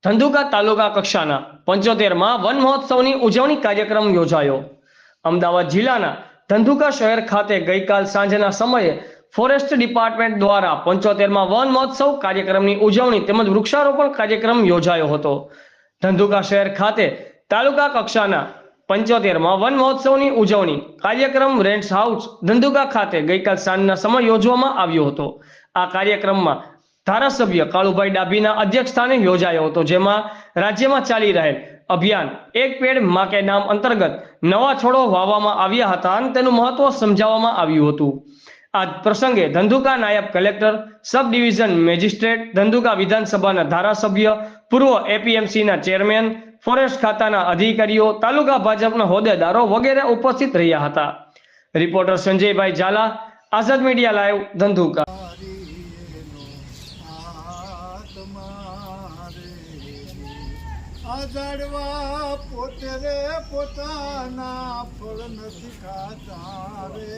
ધંધુકા તાલુકા કક્ષાના 75માં વન મહોત્સવની ઉજવણી કાર્યક્રમ યોજાયો। અમદાવાદ જિલ્લાના ધંધુકા શહેર ખાતે ગઈકાલ સાંજના સમયે ફોરેસ્ટ ડિપાર્ટમેન્ટ દ્વારા 75માં વન મહોત્સવ કાર્યક્રમની ઉજવણી તેમજ વૃક્ષારોપણ કાર્યક્રમ યોજાયો હતો। ધંધુકા શહેર ખાતે તાલુકા કક્ષાના 75માં વન મહોત્સવની ઉજવણી કાર્યક્રમ રેન્ટ્સ હાઉસ ધંધુકા ખાતે ગઈકાલ સાંજના સમયે યોજવામાં આવ્યો હતો। આ કાર્યક્રમમાં ધારાસભ્ય કાળુભાઈ ડાભીના અધ્યક્ષસ્થાને યોજાયો હતો, જેમાં રાજ્યમાં ચાલી રહેલ અભિયાન એક પેડ માં કે નામ અંતર્ગત નવા છોડો વાવવામાં આવ્યા હતા અને તેનું મહત્વ સમજાવવામાં આવ્યું હતું। આ પ્રસંગે ધંધુકા નાયબ કલેક્ટર, સબ ડિવિઝન મેજિસ્ટ્રેટ, ધંધુકા વિધાનસભાના ધારાસભ્ય, પૂર્વ એપીએમસીના ચેરમેન, ફોરેસ્ટ ખાતાના અધિકારીઓ, તાલુકા ભાજપના હોદ્દેદારો વગેરે ઉપસ્થિત રહ્યા હતા। રિપોર્ટર સંજયભાઈ ઝાલા, આઝાદ મીડિયા લાઈવ, ધંધુકા। ઝાડવા પોતે રે પોતાના ફળ નથી ખાતા રે,